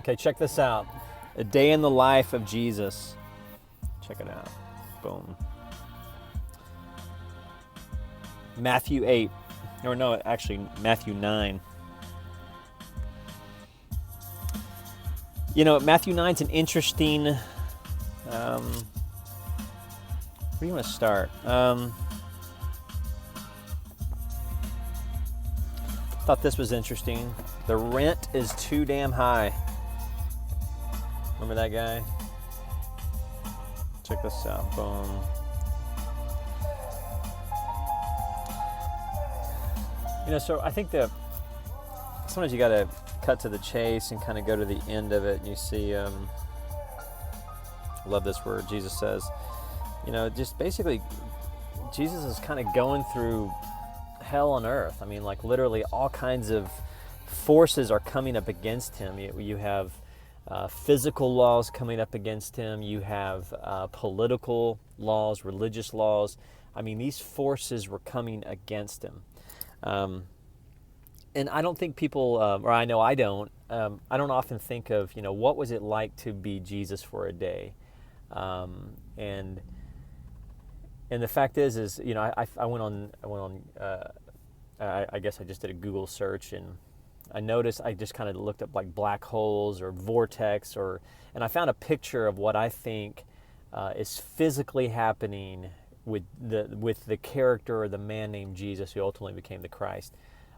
Okay, check this out. A day in the life of Jesus. Check it out. Boom. Matthew 8. Or no, actually Matthew 9. You know, Matthew 9 is an interesting... where do you want to start? Thought this was interesting. The rent is too damn high. Remember that guy? Check this out. Boom. You know, so I think sometimes you got to cut to the chase and kind of go to the end of it. And you see, I love this word. Jesus says, you know, just basically, Jesus is kind of going through hell on earth. I mean, like literally all kinds of forces are coming up against him. You have physical laws coming up against him. You have political laws, religious laws. I mean, these forces were coming against him. And I don't think people, or I know I don't often think of, you know, what was it like to be Jesus for a day? And the fact is, you know, I went on, I guess I just did a Google search, and I noticed, I just kind of looked up like black holes or vortex, and I found a picture of what I think is physically happening with the character or the man named Jesus, who ultimately became the Christ.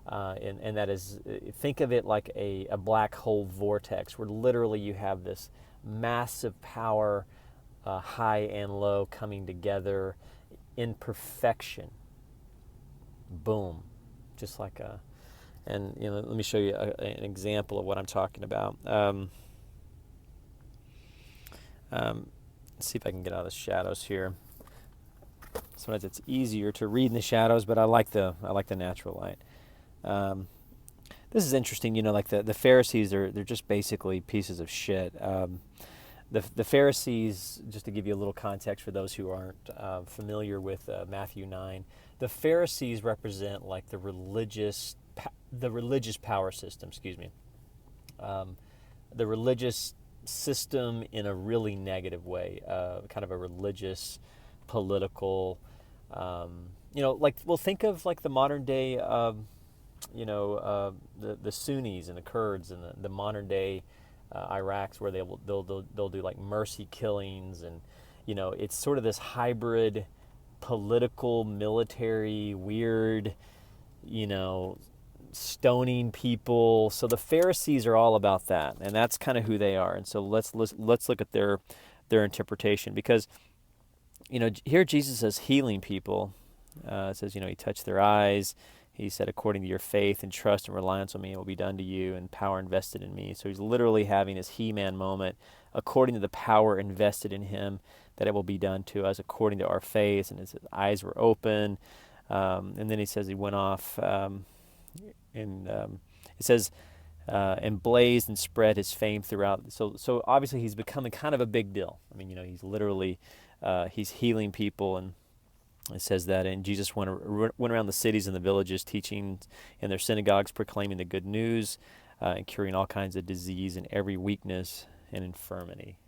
And that is, think of it like a black hole vortex, where literally you have this massive power, high and low, coming together in perfection. Boom. Just like and you know, let me show you an example of what I'm talking about. Let's see if I can get out of the shadows here. Sometimes it's easier to read in the shadows, but I like the natural light. This is interesting, you know, like the Pharisees they're just basically pieces of shit. The Pharisees, just to give you a little context for those who aren't familiar with Matthew 9, the Pharisees represent like the religious power system. The religious system in a really negative way, kind of a religious, political. You know, like, well, think of like the modern day. You know, the Sunnis and the Kurds and the modern day Iraqs, where they'll do like mercy killings, and you know, it's sort of this hybrid political, military, weird, you know, stoning people. So the Pharisees are all about that, and that's kind of who they are. And so let's look at their interpretation, because you know, here Jesus is healing people. It says, you know, he touched their eyes. He said, according to your faith and trust and reliance on me, it will be done to you, and power invested in me. So he's literally having his He-Man moment, according to the power invested in him, that it will be done to us according to our faith. And his eyes were open. And then he says he went off, and it says, and blazed and spread his fame throughout. So obviously he's becoming kind of a big deal. I mean, you know, he's literally, he's healing people, and it says that, and Jesus went around the cities and the villages, teaching in their synagogues, proclaiming the good news, and curing all kinds of disease and every weakness and infirmity.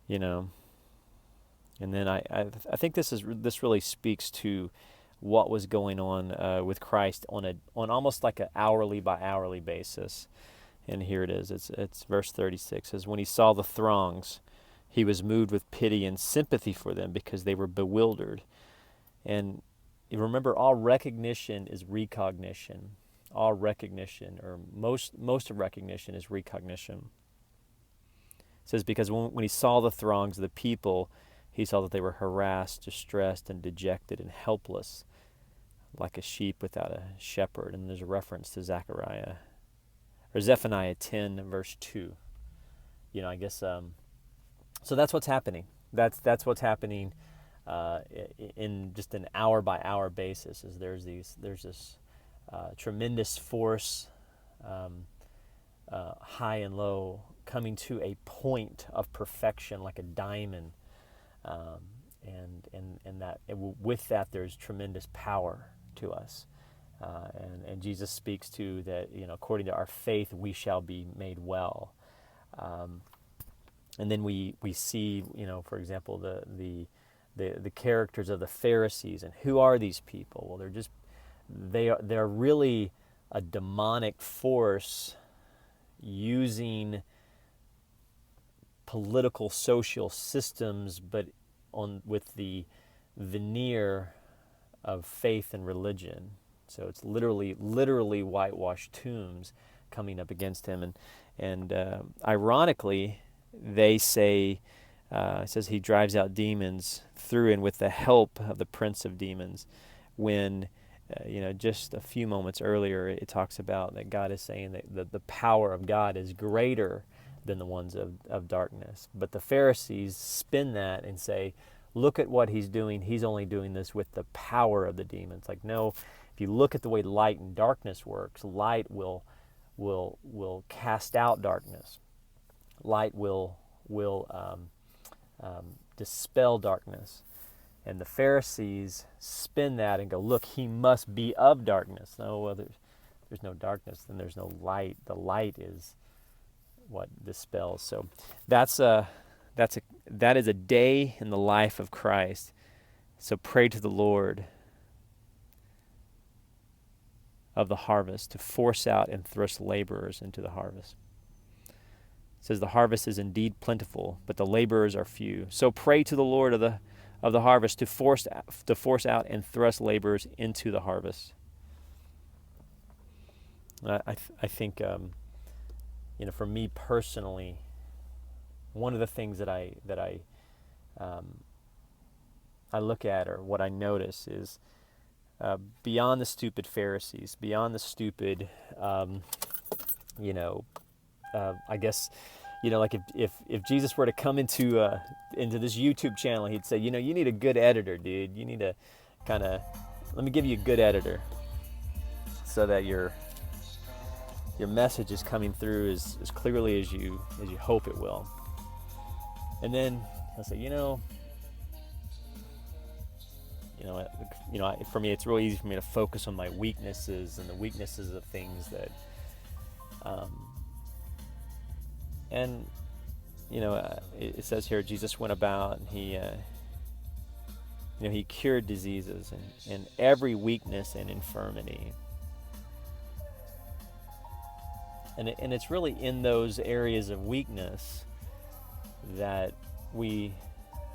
You know, and then I think this really speaks to what was going on with Christ on almost like an hourly by hourly basis. And here it is. It's verse 36. It says, when he saw the throngs, he was moved with pity and sympathy for them, because they were bewildered. And you remember, all recognition is recognition. All recognition, or most of recognition, is recognition. It says, because when he saw the throngs of the people, he saw that they were harassed, distressed, and dejected, and helpless, like a sheep without a shepherd. And there's a reference to Zephaniah 10, verse 2. You know, I guess... So that's what's happening. That's what's happening in just an hour by hour basis. Is there's this tremendous force, high and low, coming to a point of perfection, like a diamond, and that with that there's tremendous power to us. And Jesus speaks to that, according to our faith, we shall be made well. And then we see, for example, the characters of the Pharisees. And who are these people? Well, they're really a demonic force using political social systems, but with the veneer of faith and religion. So it's literally whitewashed tombs coming up against him. And ironically, they say, it says he drives out demons through and with the help of the prince of demons, when just a few moments earlier it talks about that God is saying that the power of God is greater than the ones of darkness. But the Pharisees spin that and say, look at what he's doing. He's only doing this with the power of the demons. Like, no, if you look at the way light and darkness works, light will cast out darkness. Light will dispel darkness. And the Pharisees spin that and go, look, he must be of darkness. No, well, there's no darkness, then there's no light. The light is what dispels. So that is a day in the life of Christ. So pray to the Lord of the harvest to force out and thrust laborers into the harvest. It says the harvest is indeed plentiful, but the laborers are few. So pray to the Lord of the harvest to force out and thrust laborers into the harvest. I think for me personally, one of the things that I look at, or what I notice, is beyond the stupid Pharisees, beyond the stupid, I guess, like if Jesus were to come into this YouTube channel, he'd say, you need a good editor, dude. You need to let me give you a good editor so that your message is coming through as clearly as you hope it will. And then he'll say, for me, it's really easy for me to focus on my weaknesses and the weaknesses of things that, it says here, Jesus went about and he cured diseases and every weakness and infirmity. And it's really in those areas of weakness that we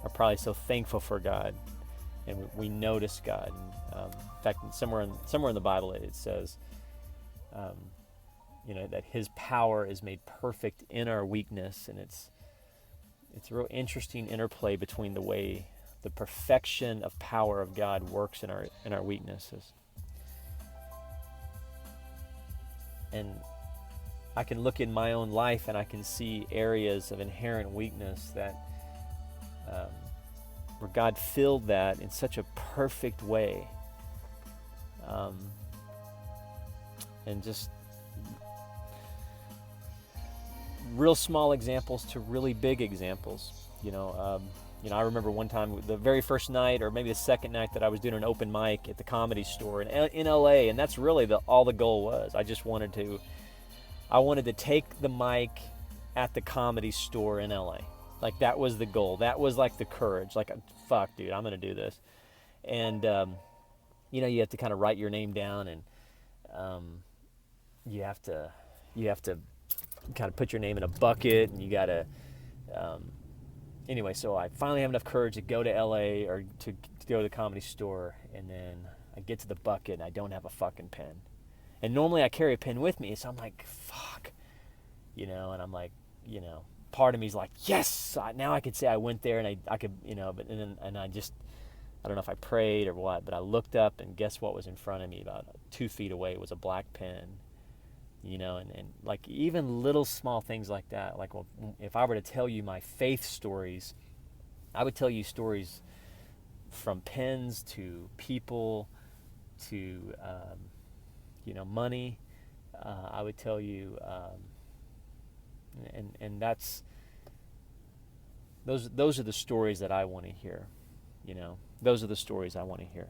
are probably so thankful for God, and we notice God. And, in fact, somewhere in the Bible it says, that His power is made perfect in our weakness, and it's a real interesting interplay between the way the perfection of power of God works in our weaknesses. And I can look in my own life and I can see areas of inherent weakness that where God filled that in such a perfect way, and just real small examples to really big examples. I remember one time, the very first night, or maybe the second night, that I was doing an open mic at the Comedy Store in LA, and that's really all the goal was. I wanted to take the mic at the Comedy Store in LA. Like, that was the goal. That was like the courage. Like, fuck, dude, I'm going to do this. And, you have to kind of write your name down, and you have to kind of put your name in a bucket, and you got to, anyway, so I finally have enough courage to go to LA, or to go to the Comedy Store, and then I get to the bucket and I don't have a fucking pen. And normally I carry a pen with me, so I'm like, fuck, and I'm like, part of me's like, yes, now I could say I went there, and I could, but and I just, I don't know if I prayed or what, but I looked up, and guess what was in front of me about 2 feet away? It was a black pen, and like, even little small things like that. Like, well, if I were to tell you my faith stories, I would tell you stories from pens to people to, money. I would tell you, and that's, those are the stories that I want to hear. Those are the stories I want to hear.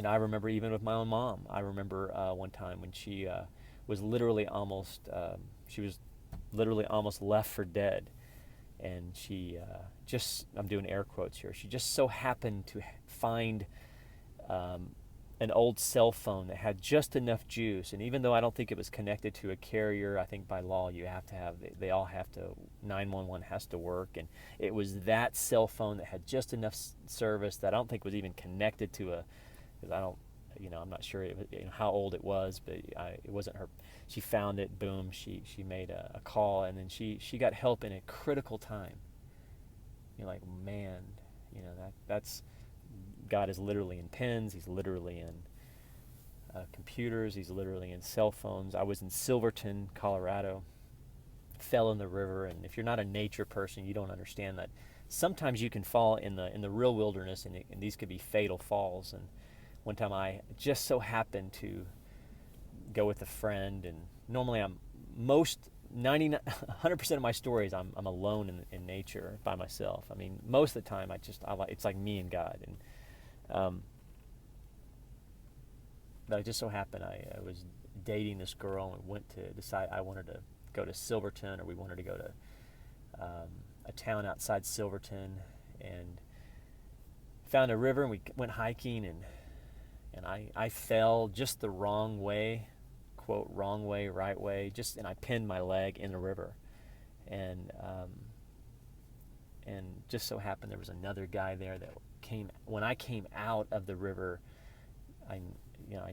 I remember even with my own mom. I remember one time when she was literally almost, she was literally almost left for dead. And she just, I'm doing air quotes here, she just so happened to find um, an old cell phone that had just enough juice. And even though I don't think it was connected to a carrier, I think by law you have to have, they all have to, 911 has to work. And it was that cell phone that had just enough service that I don't think was even connected to a, because I don't, I'm not sure how old it was, but it wasn't her. She found it, boom, she made a call, and then she got help in a critical time. You're like, man, that's, God is literally in pens, he's literally in computers, he's literally in cell phones. I was in Silverton, Colorado, fell in the river, and if you're not a nature person, you don't understand that sometimes you can fall in the real wilderness, and these could be fatal falls. And one time I just so happened to go with a friend, and normally I'm most 100% of my stories I'm alone in nature by myself. I mean, most of the time it's like me and God. And but it just so happened I was dating this girl and went to decide I wanted to go to Silverton, or we wanted to go to a town outside Silverton, and found a river, and we went hiking, and I fell just the wrong way, quote, wrong way, right way, and I pinned my leg in the river. And just so happened there was another guy there that when I came out of the river, I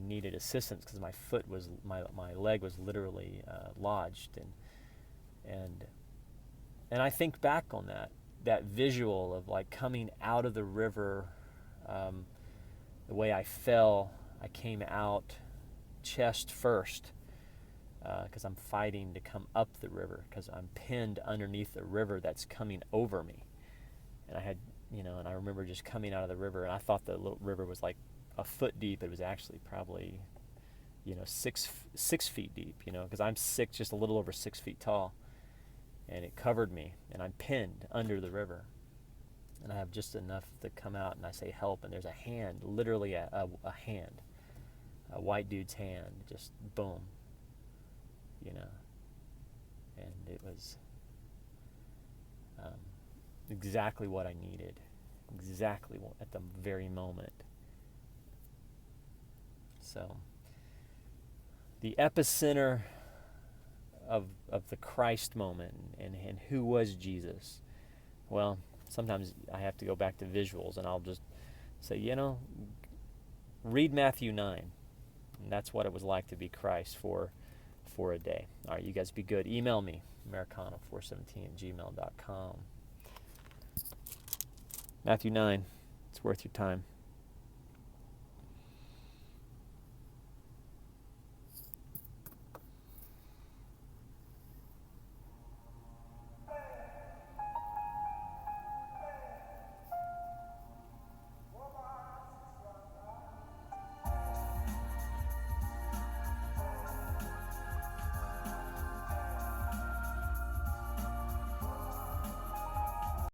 needed assistance because my leg was literally lodged. And I think back on that visual of like coming out of the river, the way I fell. I came out chest first because I'm fighting to come up the river because I'm pinned underneath the river that's coming over me. And I had, and I remember just coming out of the river, and I thought the river was like a foot deep. It was actually probably, 6 feet deep, because I'm just a little over 6 feet tall. And it covered me, and I'm pinned under the river. And I have just enough to come out, and I say help, and there's a hand, literally a hand, a white dude's hand, just boom, and it was exactly what I needed, exactly at the very moment. So the epicenter of the Christ moment, and who was Jesus? Well, sometimes I have to go back to visuals, and I'll just say, read Matthew 9. And that's what it was like to be Christ for a day. All right, you guys be good. Email me, americano417@gmail.com. Matthew 9, it's worth your time.